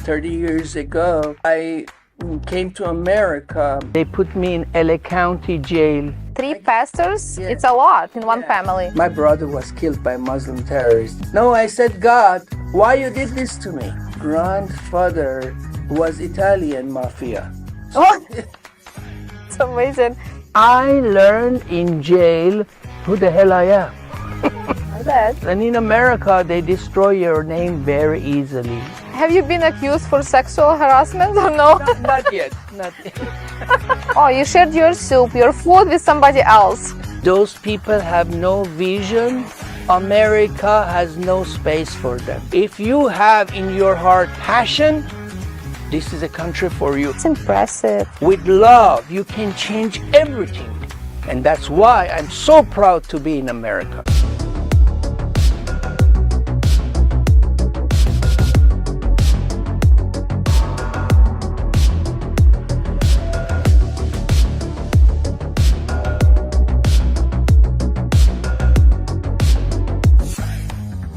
30 years ago, I came to America. They put me in LA County jail. 3 pastors? Yeah. It's a lot in one family. My brother was killed by Muslim terrorists. No, I said, God, why you did this to me? Grandfather was Italian mafia. Oh, it's amazing. I learned in jail who the hell I am. I bet. And in America, they destroy your name very easily. Have you been accused for sexual harassment or no? Not yet, not yet. Oh, you shared your soup, your food with somebody else. Those people have no vision. America has no space for them. If you have in your heart passion, this is a country for you. It's impressive. With love, you can change everything. And that's why I'm so proud to be in America.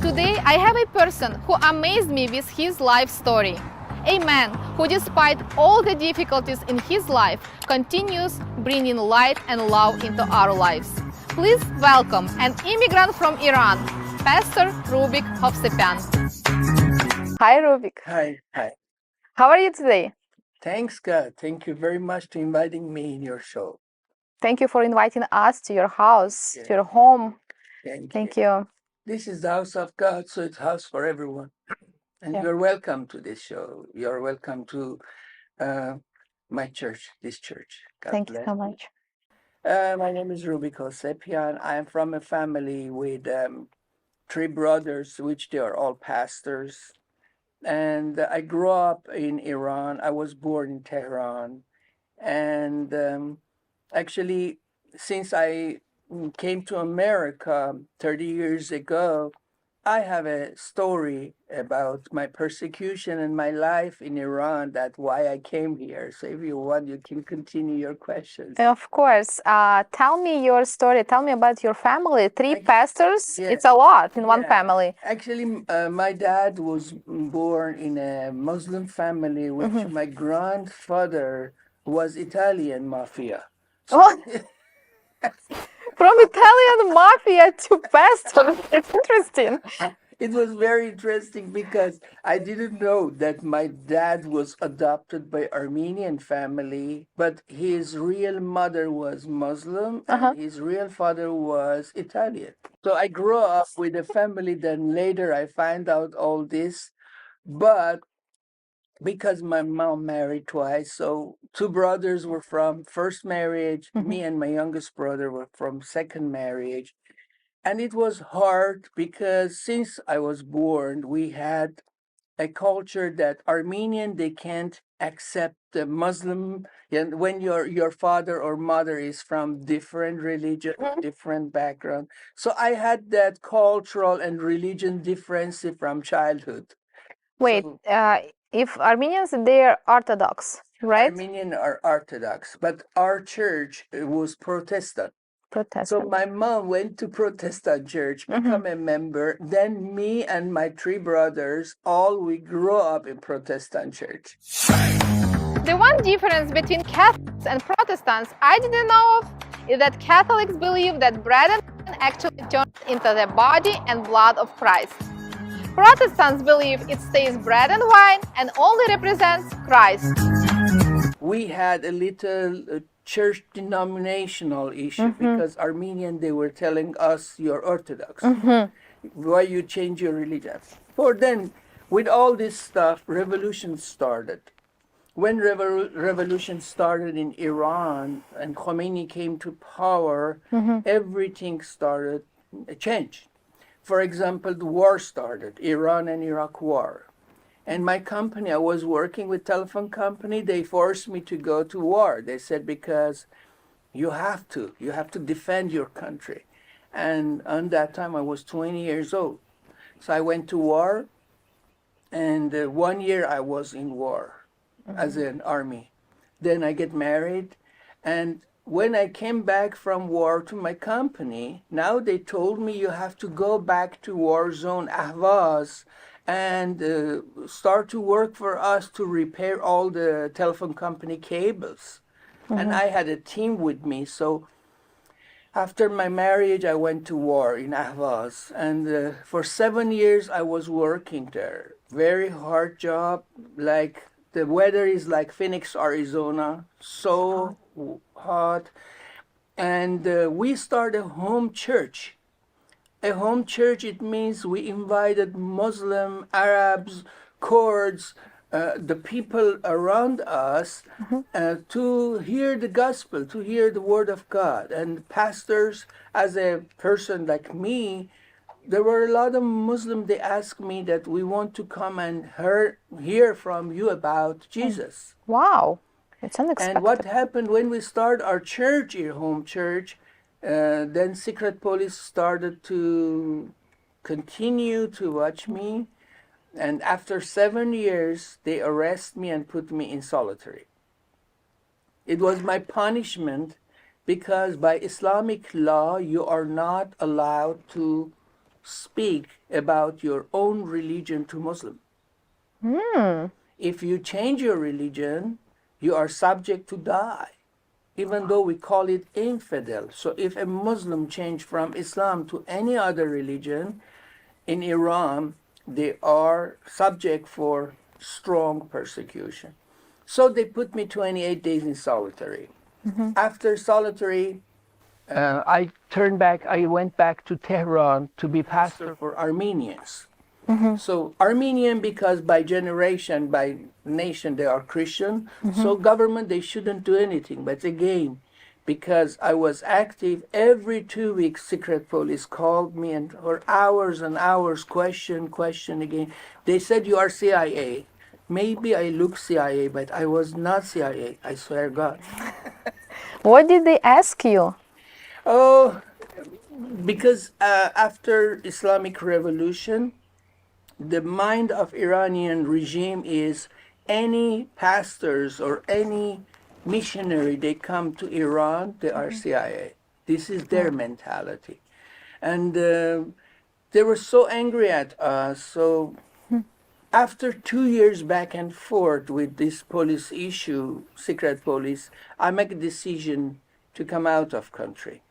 Today I have a person who amazed me with his life story. A man who, despite all the difficulties in his life, continues bringing light and love into our lives. Please welcome an immigrant from Iran, Pastor Roubik Hoospianmer. Hi, Roubik. Hi. How are you today? Thanks, God. Thank you very much to inviting me in your show. Thank you for inviting us to your house, Yeah. to your home. Thank you. you. This is the house of God, so it's house for everyone. And Yeah. you're welcome to this show. You're welcome to my church, this church. God Thank you bless so much. My name is Roubik Hoospianmer. I am from a family with 3 brothers, which they are all pastors. And I grew up in Iran. I was born in Tehran. And actually, since I came to America 30 years ago, I have a story about my persecution and my life in Iran. That's why I came here. So if you want, you can continue your questions. Of course. Tell me your story. Tell me about your family. 3 pastors? Yeah. It's a lot in one Yeah. family. Actually, my dad was born in a Muslim family, which my grandfather was Italian mafia. Oh, from Italian mafia to pastor. It's interesting. It was very interesting because I didn't know that my dad was adopted by Armenian family, but his real mother was Muslim and his real father was Italian. So I grew up with a family, then later I found out all this, but because my mom married twice, so 2 brothers were from first marriage, me and my youngest brother were from second marriage. And it was hard because since I was born, we had a culture that Armenian, they can't accept the Muslim. And when your father or mother is from different religion, different background. So I had that cultural and religion difference from childhood. Wait, So if Armenians, they're Orthodox, right? Armenian are Orthodox, but our church was Protestant. So Protestant. my mom went to Protestant church, become a member. Then me and my 3 brothers, we grew up in Protestant church. The one difference between Catholics and Protestants I didn't know of is that Catholics believe that bread and wine actually turns into the body and blood of Christ. Protestants believe it stays bread and wine and only represents Christ. We had a little church denominational issue because Armenian, they were telling us you're Orthodox. Why you change your religion? For then, with all this stuff, revolution started. When revolution started in Iran and Khomeini came to power, everything started change. For example, the war started, Iran and Iraq war. And my company, I was working with telephone company, they forced me to go to war. They said, because you have to defend your country. And on that time, I was 20 years old. So I went to war, and 1 year I was in war as an army. Then I get married, and when I came back from war to my company, now they told me you have to go back to war zone Ahvaz and start to work for us to repair all the telephone company cables. And I had a team with me. So after my marriage, I went to war in Ahvaz. And for 7 years, I was working there. Very hard job. Like the weather is like Phoenix, Arizona. So hot. And we started a home church. A home church, it means we invited Muslim, Arabs, Kurds, the people around us to hear the gospel, to hear the word of God. And pastors, as a person like me, there were a lot of Muslims, they asked me that we want to come and hear from you about Jesus. Wow, it's unexpected. And what happened when we started our church, our home church, then secret police started to continue to watch me. And after 7 years, they arrest me and put me in solitary. It was my punishment because by Islamic law, you are not allowed to speak about your own religion to Muslim. If you change your religion, you are subject to die, even though we call it infidel. So if a Muslim change from Islam to any other religion in Iran, they are subject for strong persecution. So they put me 28 days in solitary. After solitary, I went back to Tehran to be pastor for Armenians. So Armenian, because by generation, by nation, they are Christian. So government, they shouldn't do anything. But again, because I was active, every 2 weeks, secret police called me and for hours and hours, question again. They said, you are CIA. Maybe I look CIA, but I was not CIA, I swear God. What did they ask you? Oh, because after Islamic Revolution, the mind of Iranian regime is any pastors or any missionary, they come to Iran, they are CIA. This is their mentality. And they were so angry at us. So after 2 years back and forth with this police issue, secret police, I make a decision to come out of country.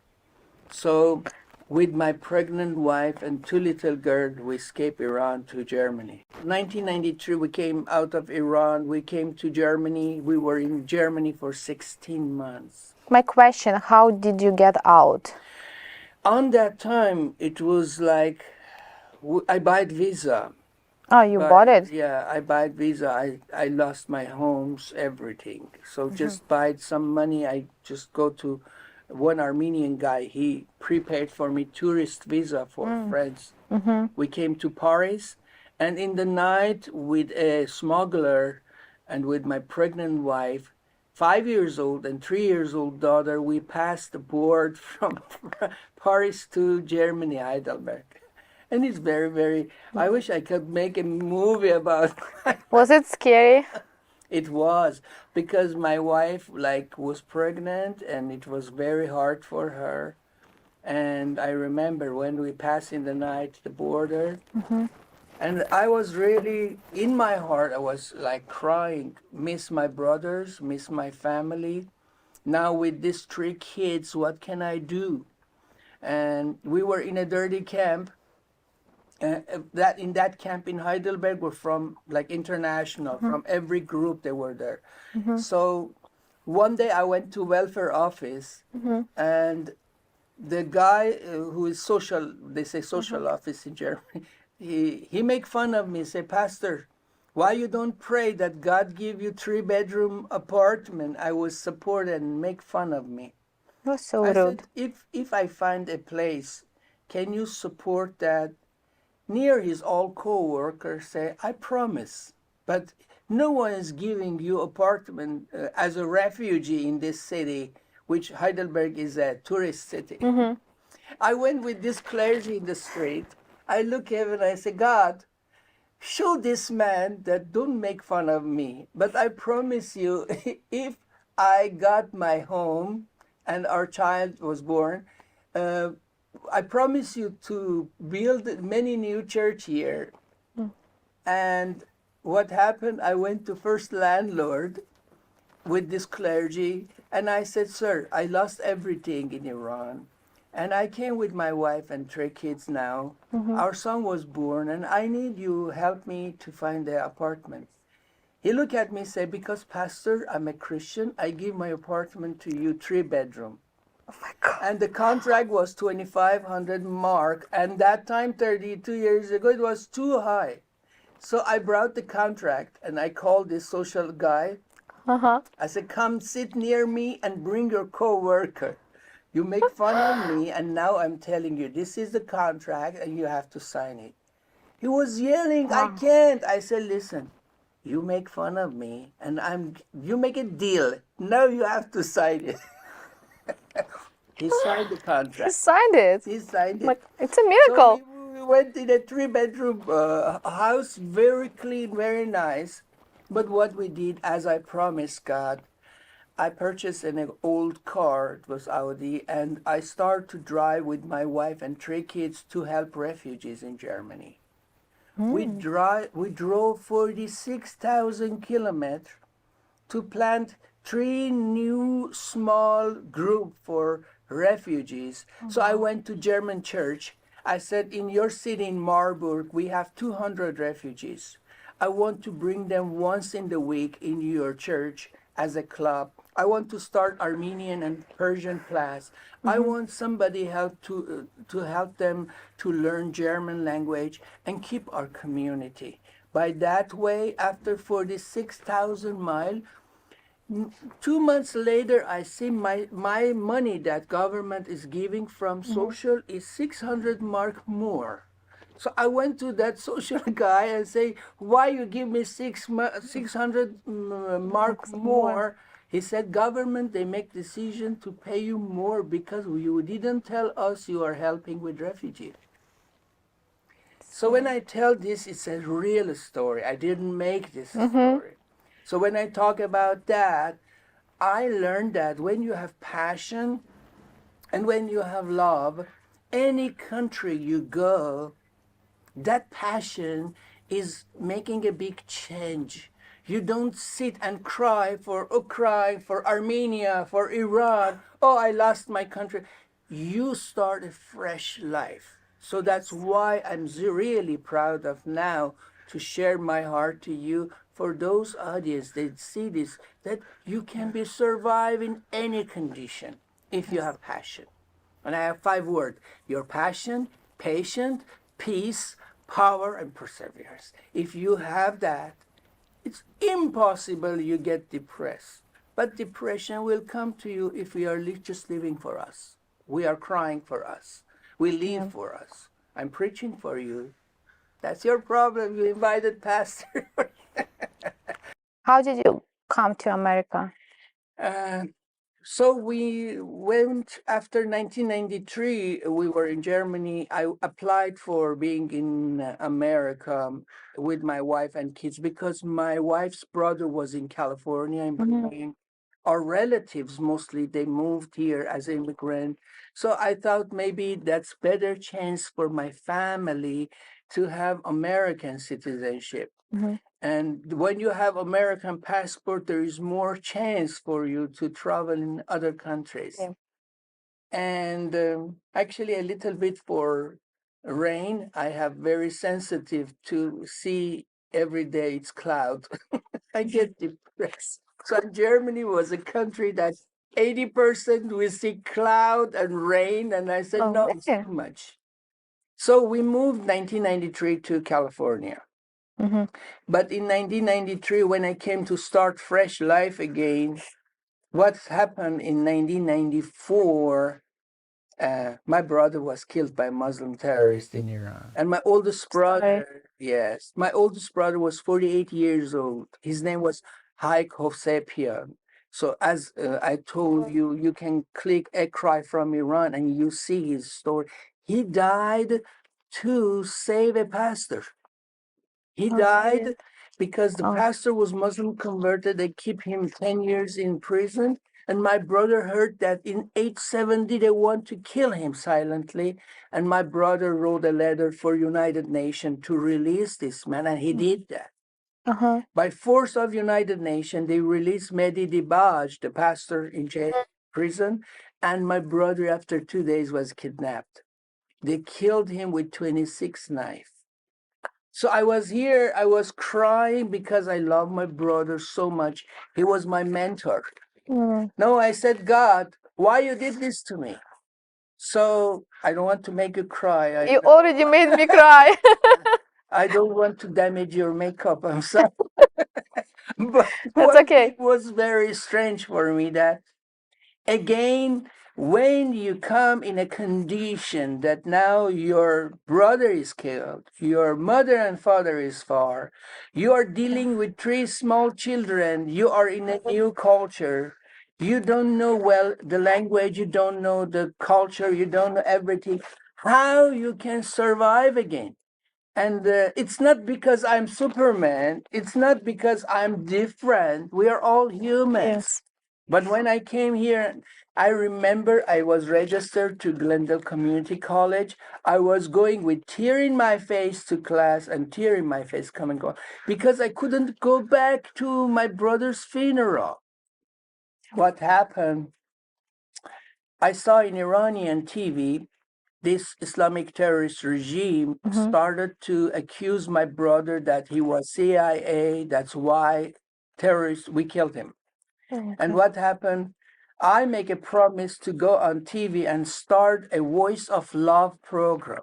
So with my pregnant wife and 2 little girls, we escaped Iran to Germany. 1993, we came out of Iran. We came to Germany. We were in Germany for 16 months. My question, how did you get out? On that time, it was like, I bought visa. Oh, you bought it? Yeah, I bought visa. I lost my homes, everything. So just buy some money. I just go to one Armenian guy. He prepaid for me tourist visa for friends. We came to Paris, and in the night with a smuggler and with my pregnant wife, 5 years old and 3 years old daughter, we passed the board from Paris to Germany, Heidelberg. And it's very, I wish I could make a movie about it. Was it scary? It was, because my wife was pregnant and it was very hard for her. And I remember when we passed in the night the border, and I was really, in my heart, I was like crying, miss my brothers, miss my family. Now with these 3 kids, what can I do? And we were in a dirty camp. In that camp in Heidelberg were from international, from every group they were there. So one day I went to welfare office, and the guy who is social, they say social office in Germany, he make fun of me, say, Pastor, why you don't pray that God give you 3-bedroom apartment? I was support and make fun of me. That's so I rude. said, if I find a place, can you support that? Near his old co-worker say, I promise, but no one is giving you apartment as a refugee in this city, which Heidelberg is a tourist city. I went with this clergy in the street. I look at him and I say, God, show this man that don't make fun of me. But I promise you, if I got my home and our child was born, I promise you to build many new church here. And what happened, I went to first landlord with this clergy, and I said, sir, I lost everything in Iran. And I came with my wife and three kids now. Our son was born, and I need you help me to find the apartment. He looked at me and said, because pastor, I'm a Christian, I give my apartment to you, 3-bedroom. Oh my God. And the contract was 2,500 mark. And that time, 32 years ago, it was too high. So I brought the contract and I called this social guy. I said, come sit near me and bring your co-worker. You make fun of me, and now I'm telling you, this is the contract and you have to sign it. He was yelling, I can't. I said, listen, you make fun of me and you make a deal. Now you have to sign it. He signed the He contract. signed it. He signed it. Like, it's a miracle. So we went in a 3-bedroom house, very clean, very nice. But what we did, as I promised God, I purchased an old car, it was Audi, and I started to drive with my wife and three kids to help refugees in Germany. We drove 46,000 kilometers to plant 3 new small group for refugees. So I went to German church. I said, in your city in Marburg, we have 200 refugees. I want to bring them once in the week in your church as a club. I want to start Armenian and Persian class. I want somebody to help them to learn German language and keep our community. By that way, after 46,000 miles, 2 months later, I see my money that government is giving from social is 600 mark more. So I went to that social guy and say, why you give me 600 mark more? He said, government, they make decision to pay you more because you didn't tell us you are helping with refugees. So when I tell this, it's a real story. I didn't make this story. So when I talk about that, I learned that when you have passion and when you have love, any country you go, that passion is making a big change. You don't sit and cry for Ukraine, for Armenia, for Iran. Oh, I lost my country. You start a fresh life. So that's why I'm really proud of now to share my heart to you. For those audience that see this, that you can be survive in any condition if you have passion. And I have 5 words: your passion, patience, peace, power, and perseverance. If you have that, it's impossible you get depressed. But depression will come to you if we are just living for us. We are crying for us. We live for us. I'm preaching for you. That's your problem. You invited pastor. How did you come to America? So we went after 1993. We were in Germany. I applied for being in America with my wife and kids because my wife's brother was in California in Berlin. Our relatives mostly they moved here as immigrant. So I thought maybe that's better chance for my family to have American citizenship. And when you have American passport, there is more chance for you to travel in other countries. Yeah. And actually, a little bit for rain. I have very sensitive to see every day it's cloud. I get depressed. So Germany was a country that 80% we see cloud and rain, and I said, no, it's too much. So we moved 1993 to California. But in 1993, when I came to start fresh life again, what happened in 1994, my brother was killed by Muslim terrorists in Iran. And my oldest brother, yes, my oldest brother was 48 years old. His name was Roubik Hoospianmer. So as I told you, you can click A Cry from Iran and you see his story. He died to save a pastor. He died because the pastor was Muslim converted. They keep him 10 years in prison. And my brother heard that in 870 they want to kill him silently. And my brother wrote a letter for United Nations to release this man, and he did that. Uh-huh. By force of United Nations, they released Mehdi Dibaj, the pastor in jail, prison, and my brother, after 2 days, was kidnapped. They killed him with 26 knives. So I was here, I was crying because I love my brother so much. He was my mentor. Mm. No, I said, God, why you did this to me? So I don't want to make you cry. You already made me cry. I don't want to damage your makeup. I'm sorry. But That's one okay. thing was very strange for me that, again, when you come in a condition that now your brother is killed, your mother and father is far, you are dealing with 3 small children, you are in a new culture, you don't know well the language, you don't know the culture, you don't know everything, how you can survive again? And it's not because I'm Superman. It's not because I'm different. We are all humans. Yes. But when I came here, I remember I was registered to Glendale Community College. I was going with tear in my face to class and tear in my face come and go because I couldn't go back to my brother's funeral. What happened? I saw in Iranian TV this Islamic terrorist regime started to accuse my brother that he was CIA. That's why terrorists, we killed him. And what happened? I make a promise to go on TV and start a Voice of Love program.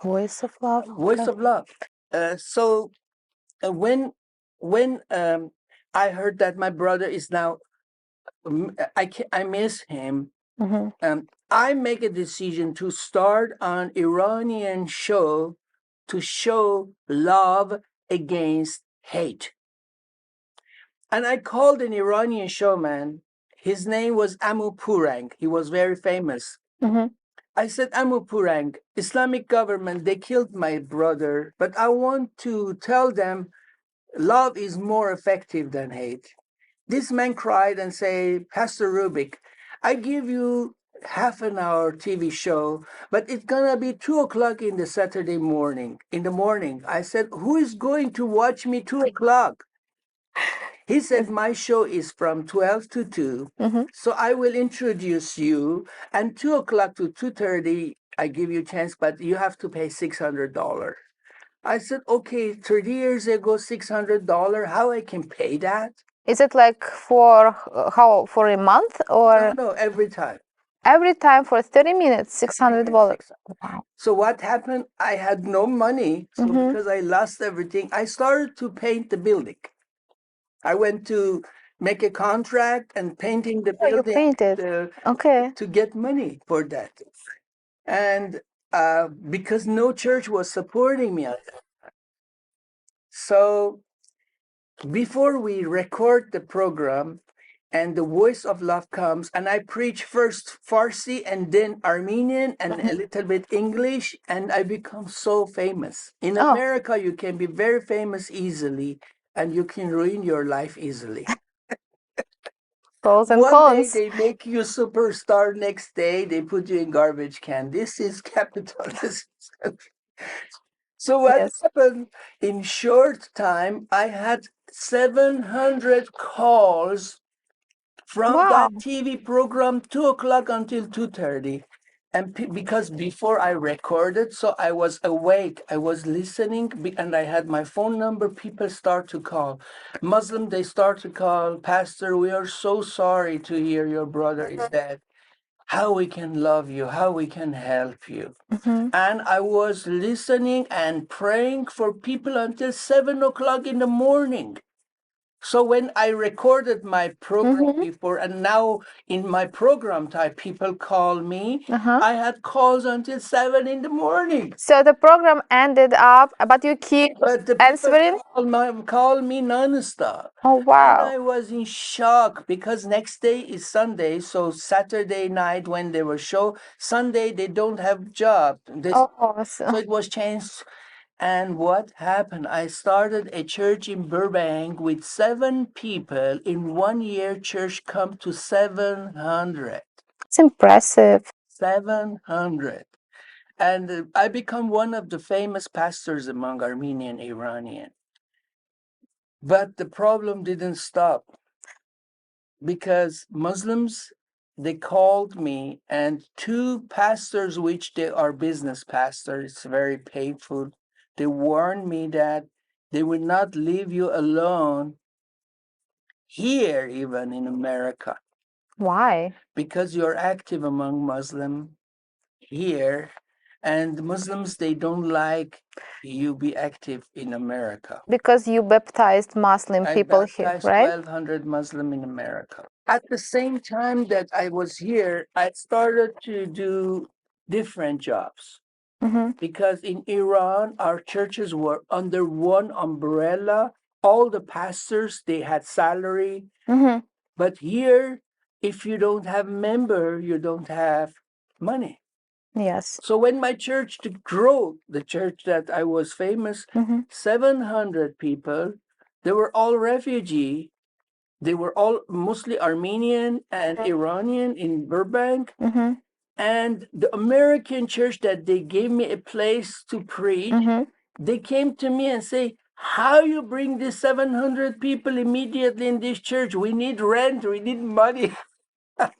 Voice of love. Voice of Love. So when I heard that my brother is now, I miss him. I make a decision to start an Iranian show to show love against hate. And I called an Iranian showman. His name was Amu Purang. He was very famous. I said, Amu Purang, Islamic government, they killed my brother, but I want to tell them love is more effective than hate. This man cried and said, Pastor Roubik, I give you half an hour TV show, but it's gonna be 2 o'clock in the Saturday morning. In the morning, I said, who is going to watch me 2 o'clock? He said, my show is from 12 to 2, so I will introduce you, and 2 o'clock to 2:30, I give you a chance, but you have to pay $600. I said, okay, 30 years ago, $600, how I can pay that? Is it like for for a month or No, every time. every time for 30 minutes, $600? Wow. So what happened? I had no money, so because I lost everything, I started to paint the building. I went to make a contract and painting the Oh, you building painted. Okay. to get money for that. And because no church was supporting me on that. So before we record the program and the Voice of Love comes, and I preach first Farsi and then Armenian and a little bit English, and I become so famous. In Oh. America, you can be very famous easily, and you can ruin your life easily. Pros and One cons. day they make you superstar, next day they put you in garbage can. This is capitalism. So what Yes. happened in short time, I had 700 calls from Wow. that TV program, 2 o'clock until 2:30. And because before I recorded, so I was awake, I was listening, and I had my phone number. People start to call. Muslim, they start to call, Pastor, we are so sorry to hear your brother is dead. How we can love you, how we can help you. And I was listening and praying for people until 7 o'clock in the morning. So when I recorded my program before, and now in my program type, people call me, I had calls until 7 in the morning. So the program ended up, but you keep But the answering? people call me nonstop. Oh, wow. And I was in shock because next day is Sunday. So Saturday night when they were show, Sunday they don't have job. Oh, So it was changed. And what happened? I started a church in Burbank with 7 people. In 1 year, church come to 700. It's impressive. 700. And I become one of the famous pastors among Armenian Iranian. But the problem didn't stop because Muslims, they called me, and 2 pastors, which they are business pastors, it's very painful. They warned me that they will not leave you alone here, even in America, Why? because you're active among Muslim here, and Muslims, they don't like you be active in America. Because you baptized Muslim I people here, baptized right? 1,200 Muslim in America. At the same time that I was here, I started to do different jobs. Mm-hmm. Because in Iran, our churches were under one umbrella. All the pastors, they had salary. Mm-hmm. But here, if you don't have member, you don't have money. Yes. So when my church to grow, the church that I was famous, Mm-hmm. 700 people, they were all refugee. They were all mostly Armenian and Iranian in Burbank. Mm-hmm. And the American church that they gave me a place to preach, Mm-hmm. they came to me and say, how you bring these 700 people immediately in this church? We need rent, we need money.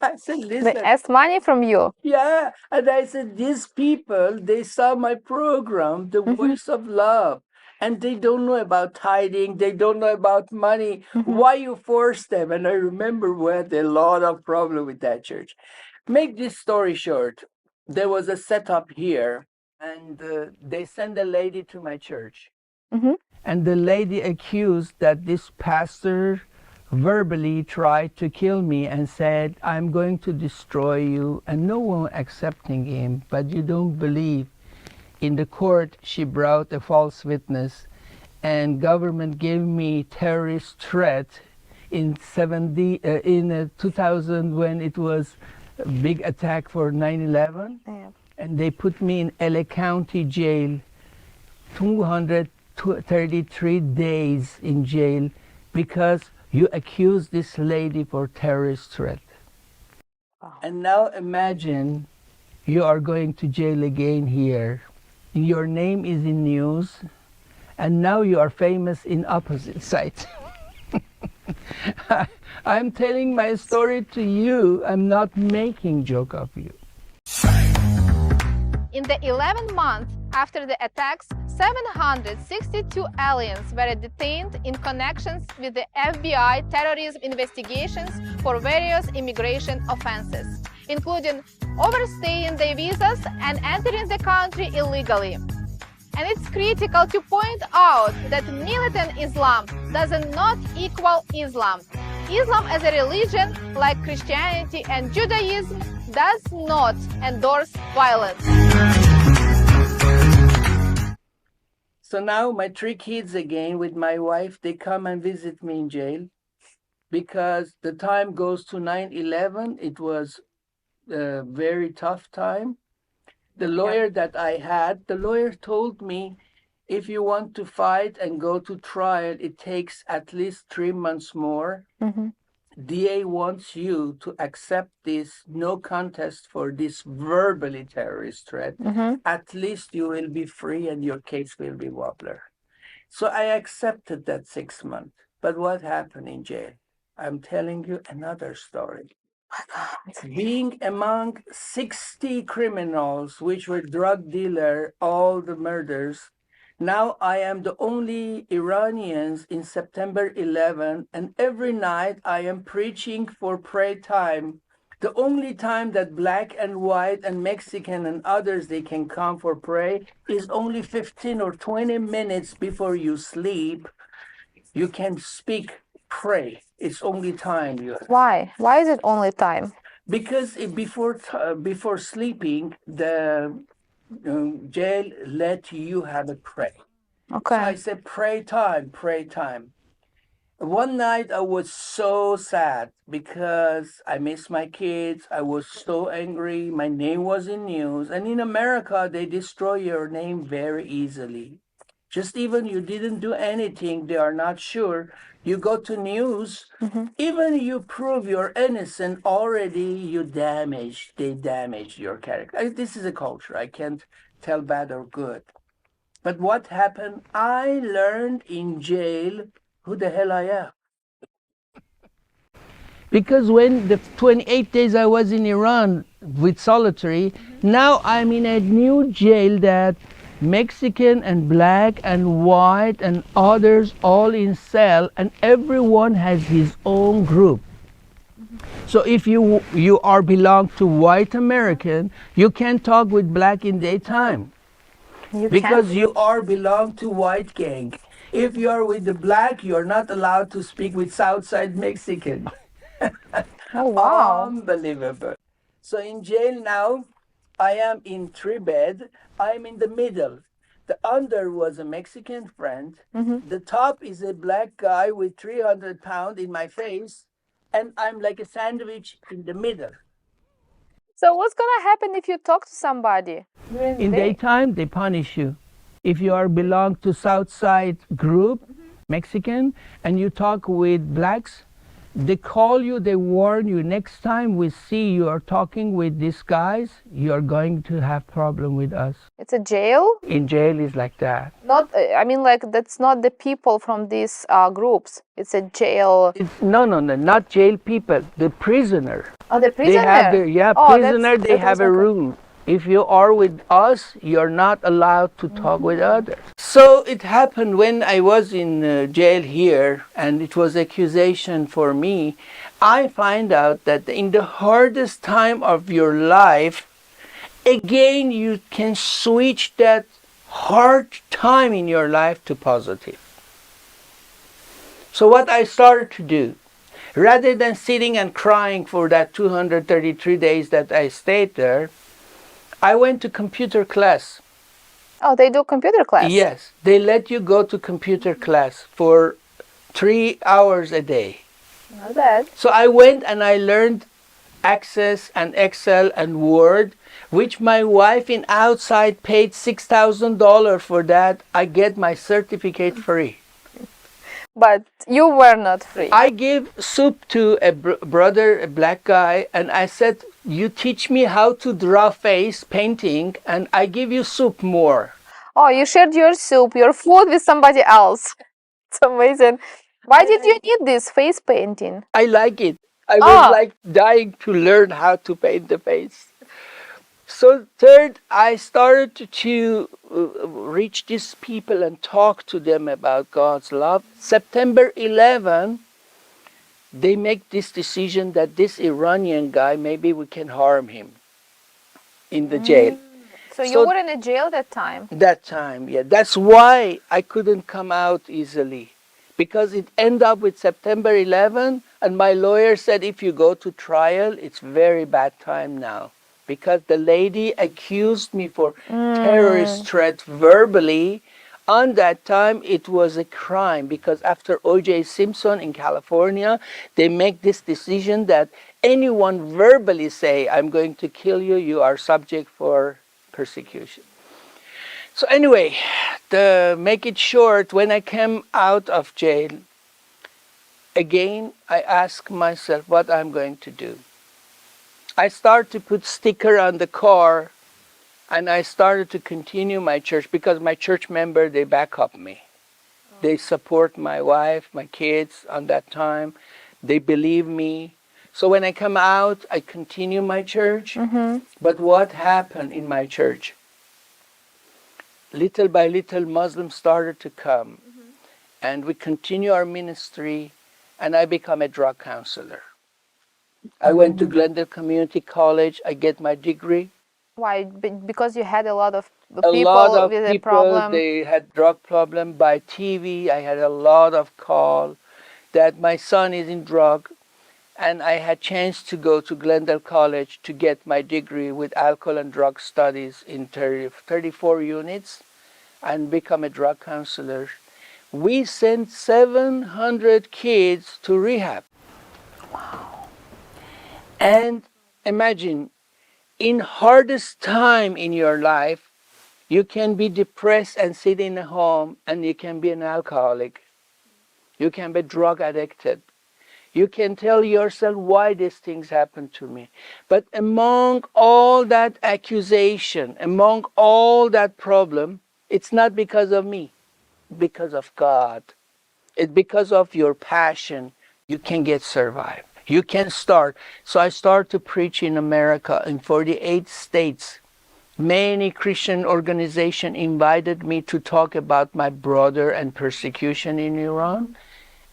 I said, They listen. asked money from you. Yeah. And I said, these people, they saw my program, The Voice of Love, and they don't know about tithing. They don't know about money. Why you force them? And I remember we had a lot of problem with that church. Make this story short. There was a setup here, and they sent a lady to my church. Mm-hmm. And the lady accused that this pastor verbally tried to kill me and said, I'm going to destroy you, and no one accepting him, but you don't believe. In the court, she brought a false witness, and government gave me terrorist threat in 2000 when it was a big attack for 9/11. Yeah. And they put me in LA County jail, 233 days in jail because you accused this lady for terrorist threat. Wow. And now imagine you are going to jail again here. Your name is in news, and now you are famous in opposite side. I'm telling my story to you. I'm not making joke of you. In the 11th month after the attacks, 762 aliens were detained in connections with the FBI terrorism investigations for various immigration offenses, including overstaying their visas and entering the country illegally. And it's critical to point out that militant Islam does not equal Islam. Islam as a religion, like Christianity and Judaism, does not endorse violence. So now my 3 kids again with my wife, they come and visit me in jail because the time goes to 9/11. It was a very tough time. The lawyer that I had, the lawyer told me, if you want to fight and go to trial, it takes at least 3 months more. Mm-hmm. DA wants you to accept this no contest for this verbally terrorist threat. Mm-hmm. At least you will be free and your case will be wobbler. So I accepted that 6 months. But what happened in jail? I'm telling you another story. Being among 60 criminals, which were drug dealer, all the murders, now I am the only Iranians in September 11, and every night I am preaching for prayer time. The only time that black and white and Mexican and others, they can come for prayer is only 15 or 20 minutes before you sleep. You can speak, pray. It's only time you have. Why? Why is it only time? Because before sleeping, the jail let you have a pray. Okay. So I said, pray time, pray time. One night I was so sad because I missed my kids. I was so angry. My name was in news. And in America, they destroy your name very easily. just even you didn't do anything, they are not sure. You go to news, even you prove you're innocent, already they damage your character. This is a culture. I can't tell bad or good. But what happened? I learned in jail who the hell I am. Because when the 28 days I was in Iran with solitary, now I'm in a new jail that Mexican and black and white and others all in cell, and everyone has his own group. So if you are belong to white American, you can't talk with black in daytime because you are belong to white gang. If you are with the black, you're not allowed to speak with Southside Mexican. Oh, wow. Unbelievable. So in jail now, I am in three bed. I'm in the middle. The under was a Mexican friend. The top is a black guy with 300 pounds in my face. And I'm like a sandwich in the middle. So what's gonna happen if you talk to somebody during the In day? daytime, they punish you. If you are belong to Southside group, Mexican, and you talk with blacks, they call you, they warn you, next time we see you are talking with these guys, you are going to have problem with us. It's a jail? In jail is like that. Not, I mean, like, that's not the people from these groups. It's a jail. No, not jail people, the prisoner. Oh, the prisoner? They have the, Oh, prisoner, they that have was a okay. rule. If you are with us, you're not allowed to talk with others. So it happened when I was in jail here, and it was accusation for me. I find out that in the hardest time of your life, again, you can switch that hard time in your life to positive. So what I started to do, rather than sitting and crying for that 233 days that I stayed there, I went to computer class. Oh, they do computer class? Yes, they let you go to computer class for 3 hours a day. Not bad. So I went and I learned Access and Excel and Word, which my wife in outside paid $6,000 for that. I get my certificate free. But you were not free. I gave soup to a brother, a black guy, and I said, you teach me how to draw face painting, and I give you soup more. Oh, you shared your soup, your food with somebody else. It's amazing. Why did you need this face painting? I like it. I was like dying to learn how to paint the face. So third, I started to reach these people and talk to them about God's love. September 11, they make this decision that this Iranian guy, maybe we can harm him in the jail. So you were in a jail that time? That time, yeah. That's why I couldn't come out easily. Because it ended up with September 11, and my lawyer said if you go to trial, it's very bad time now. Because the lady accused me for terrorist threat verbally. On that time, it was a crime because after O.J. Simpson in California, they make this decision that anyone verbally say, I'm going to kill you, you are subject for persecution. So anyway, to make it short, when I came out of jail, again, I asked myself what I'm going to do. I started to put sticker on the car, and I started to continue my church because my church member, they back up me. They support my wife, my kids on that time. They believe me. So when I come out, I continue my church. But what happened in my church? Little by little, Muslims started to come. And we continue our ministry, and I become a drug counselor. I went to Glendale Community College. I get my degree. Why? Because you had a lot of A people lot of with a people, problem. they had drug problem. By TV, I had a lot of call that my son is in drug. And I had chance to go to Glendale College to get my degree with alcohol and drug studies in 34 units and become a drug counselor. We sent 700 kids to rehab. Wow. And imagine, in hardest time in your life, You can be depressed and sit in a home, and you can be an alcoholic. You can be drug addicted. You can tell yourself why these things happen to me. But among all that accusation, among all that problem, it's not because of me, because of God. It's because of your passion. You can get survive. You can start. So I start to preach in America in 48 states. Many Christian organizations invited me to talk about my brother and persecution in Iran.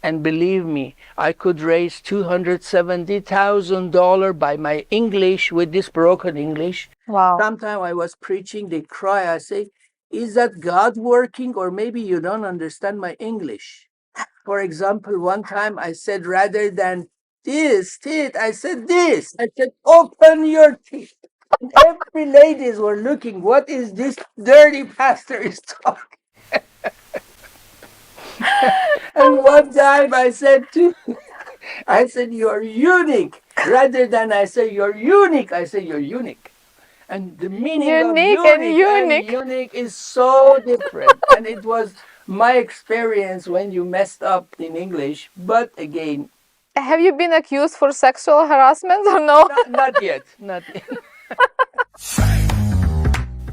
And believe me, I could raise $270,000 by my English with this broken English. Wow. Sometimes I was preaching, they cry. I say, is that God working, or maybe you don't understand my English? For example, one time I said, rather than this teeth, I said this. I said, open your teeth. And every ladies were looking, what is this dirty pastor is talking? And one time I said, you're unique. Rather than I say you're unique, I say you're unique. And the meaning Unique of and unique unique. is so different. And it was my experience when you messed up in English. But again, Have you been accused for sexual harassment or no? not yet. Not yet.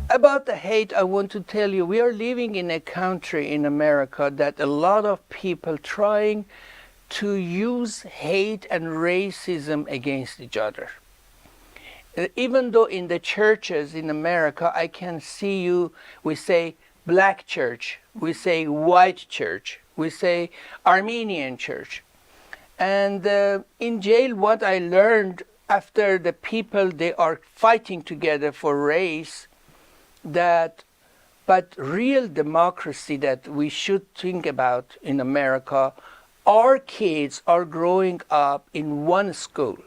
About the hate, I want to tell you, we are living in a country in America that a lot of people trying to use hate and racism against each other. Even though in the churches in America, I can see we say black church, we say white church, we say Armenian church. And in jail, what I learned after the people, they are fighting together for race, but real democracy that we should think about in America, our kids are growing up in one school.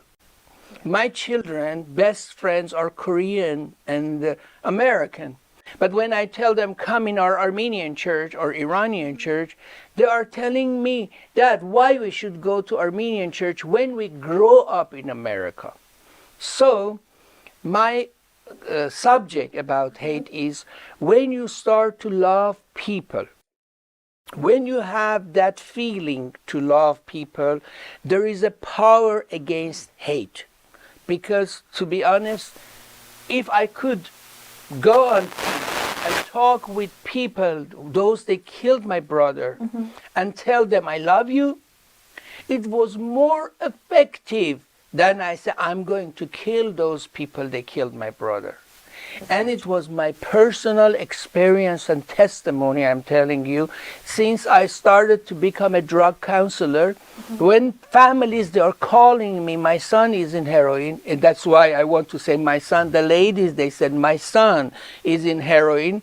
My children, best friends are Korean and American. But when I tell them come in our Armenian church or Iranian church, they are telling me, Dad, why we should go to Armenian church when we grow up in America. So my subject about hate is when you start to love people, when you have that feeling to love people, there is a power against hate. Because to be honest, if I could go on and talk with people, those that killed my brother, and tell them I love you, it was more effective than I said, I'm going to kill those people that killed my brother. And it was my personal experience and testimony, I'm telling you, since I started to become a drug counselor. When families, they are calling me, my son is in heroin, and that's why I want to say my son, the ladies, they said, my son is in heroin.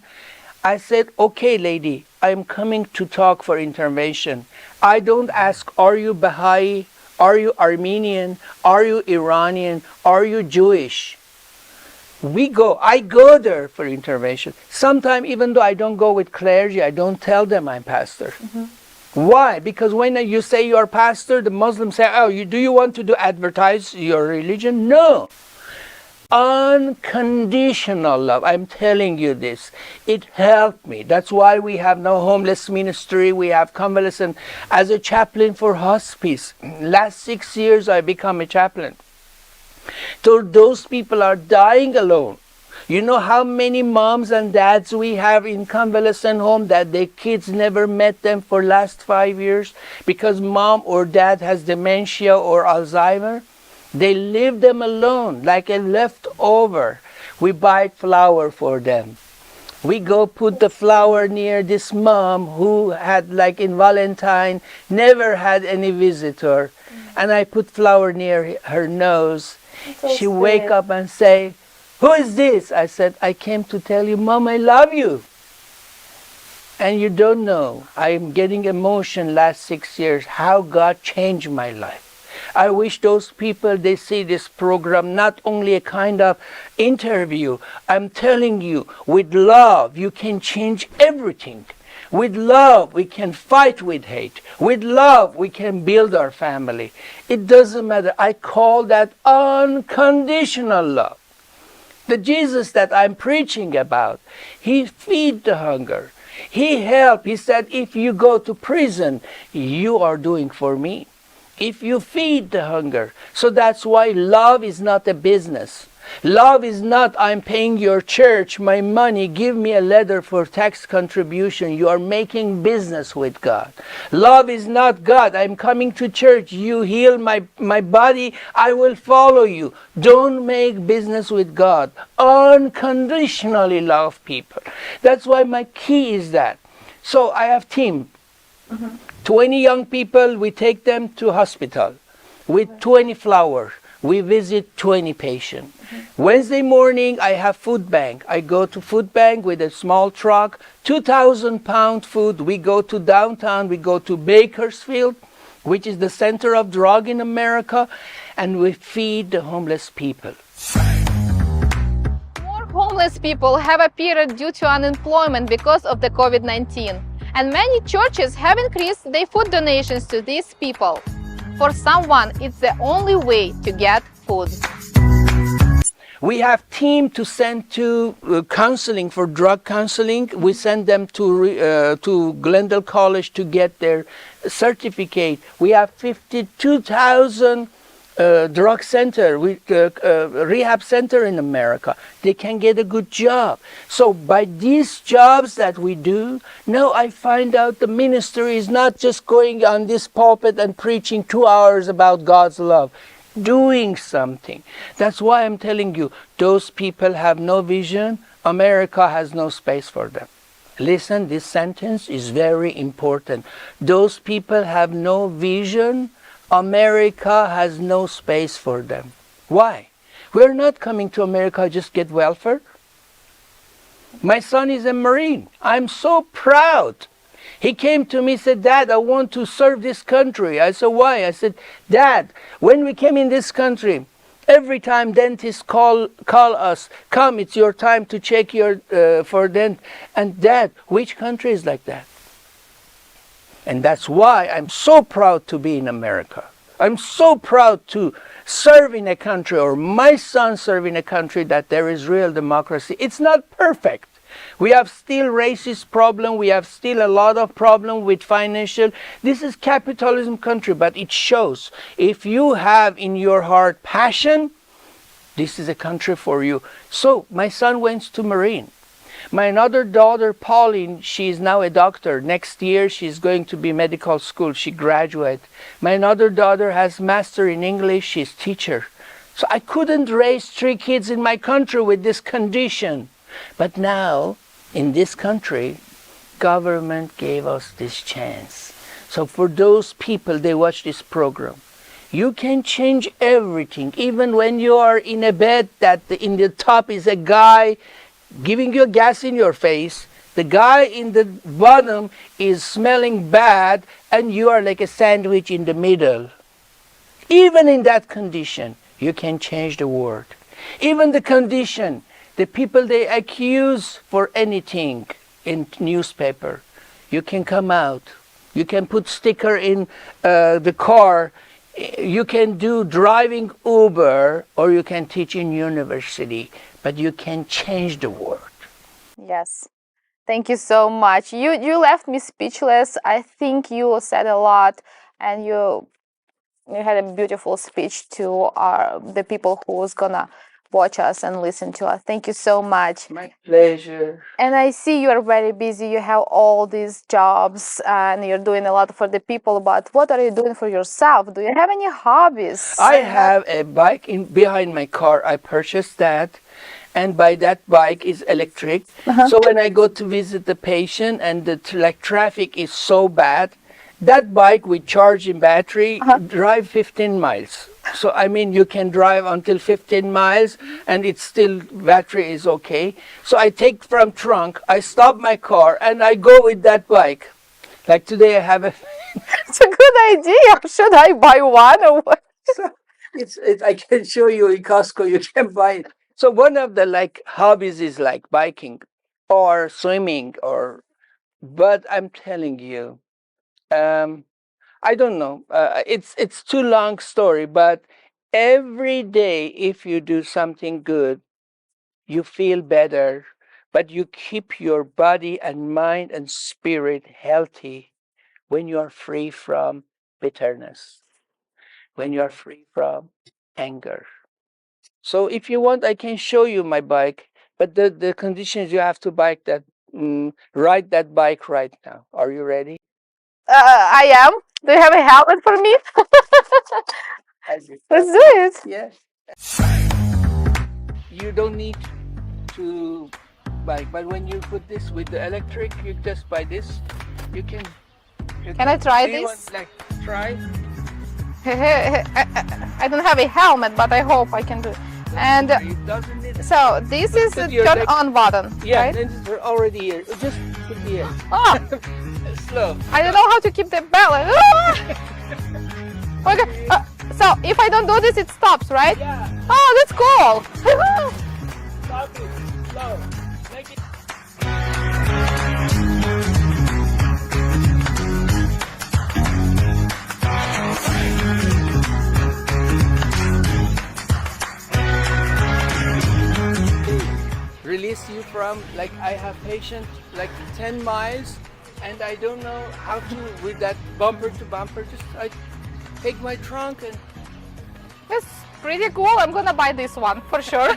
I said, okay, lady, I'm coming to talk for intervention. I don't ask, are you Baha'i? Are you Armenian? Are you Iranian? Are you Jewish? I go there for intervention. Sometimes, even though I don't go with clergy, I don't tell them I'm pastor. Why? Because when you say you're pastor, the Muslims say, oh, do you want to advertise your religion? No. Unconditional love. I'm telling you this. It helped me. That's why we have no homeless ministry. We have convalescent as a chaplain for hospice. Last 6 years, I become a chaplain. So those people are dying alone. You know how many moms and dads we have in convalescent home that their kids never met them for last 5 years because mom or dad has dementia or Alzheimer? They leave them alone like a leftover. We buy flour for them. We go put the flower near this mom who had, like in Valentine, never had any visitor. And I put flower near her nose. She wake up and say, who is this? I said, I came to tell you, Mom, I love you. And you don't know, I'm getting emotion last 6 years, how God changed my life. I wish those people, they see this program, not only a kind of interview. I'm telling you, with love, you can change everything. With love, we can fight with hate. With love, we can build our family. It doesn't matter. I call that unconditional love. The Jesus that I'm preaching about, he feed the hunger. He helped. He said, if you go to prison, you are doing for me. If you feed the hunger. So that's why love is not a business. Love is not, I'm paying your church my money, give me a letter for tax contribution. You are making business with God. Love is not, God, I'm coming to church, you heal my body, I will follow you. Don't make business with God. Unconditionally love people. That's why my key is that. So I have team. 20 young people, we take them to hospital with 20 flowers. We visit 20 patients. Wednesday morning, I have food bank. I go to food bank with a small truck, 2,000 pound food. We go to downtown, we go to Bakersfield, which is the center of drug in America, and we feed the homeless people. More homeless people have appeared due to unemployment because of the COVID-19, and many churches have increased their food donations to these people. For someone, it's the only way to get food. We have team to send to counseling, for drug counseling. We send them to Glendale College to get their certificate. We have 52,000 drug center, rehab center in America. They can get a good job. So by these jobs that we do, now I find out the ministry is not just going on this pulpit and preaching 2 hours about God's love. Doing something. That's why I'm telling you, those people have no vision. America has no space for them. Listen, this sentence is very important. Those people have no vision. America has no space for them. Why? We're not coming to America just get welfare. My son is a Marine. I'm so proud. He came to me and said, Dad, I want to serve this country. I said, why? I said, Dad, when we came in this country, every time dentists call us, come, it's your time to check your for dent. And Dad, which country is like that? And that's why I'm so proud to be in America. I'm so proud to serve in a country, or my son serve in a country that there is real democracy. It's not perfect. We have still racist problem. We have still a lot of problem with financial. This is capitalism country, but it shows if you have in your heart passion, this is a country for you. So my son went to Marine. My another daughter, Pauline, she is now a doctor. Next year, she's going to be medical school. She graduate. My another daughter has master in English. She's teacher. So I couldn't raise 3 kids in my country with this condition. But now, in this country, government gave us this chance. So for those people, they watch this program. You can change everything, even when you are in a bed that in the top is a guy giving you gas in your face. The guy in the bottom is smelling bad, and you are like a sandwich in the middle. Even in that condition, you can change the world. Even the condition, the people they accuse for anything in newspaper, you can come out. You can put sticker in the car. You can do driving Uber, or you can teach in university, but you can change the world. Yes. Thank you so much. You left me speechless. I think you said a lot, and you had a beautiful speech to the people who's gonna watch us and listen to us. Thank you so much. My pleasure. And I see you are very busy. You have all these jobs and you're doing a lot for the people. But what are you doing for yourself? Do you have any hobbies? I have a bike behind my car. I purchased that. And by that bike is electric. So when I go to visit the patient and the traffic is so bad, that bike with charging battery drive 15 miles. So I mean, you can drive until 15 miles and it's still, battery is okay. So I take from trunk, I stop my car and I go with that bike. Like today I have a... It's a good idea. Should I buy one or what? So I can show you in Costco, you can buy it. So one of the hobbies is like biking or swimming but I'm telling you, I don't know. It's too long story, but every day if you do something good, you feel better, but you keep your body and mind and spirit healthy when you are free from bitterness, when you are free from anger. So if you want, I can show you my bike, but the condition is you have to ride that bike right now. Are you ready? I am. Do you have a helmet for me? Let's do it. Yes. You don't need to bike, but when you put this with the electric, you just buy this. You can. Can I try Do you this? want, try? I don't have a helmet, but I hope I can do it. And It doesn't need it. so this is a your turn leg- on button, Yeah, right? then it's already here. Just put here. Oh, Slow. I don't know how to keep the balance. Okay, so if I don't do this, it stops, right? Yeah. Oh, that's cool. Stop it. Slow. Make it. Release you from, I have patient 10 miles and I don't know how to with that bumper to bumper. Just I take my trunk and That's pretty cool. I'm gonna buy this one for sure.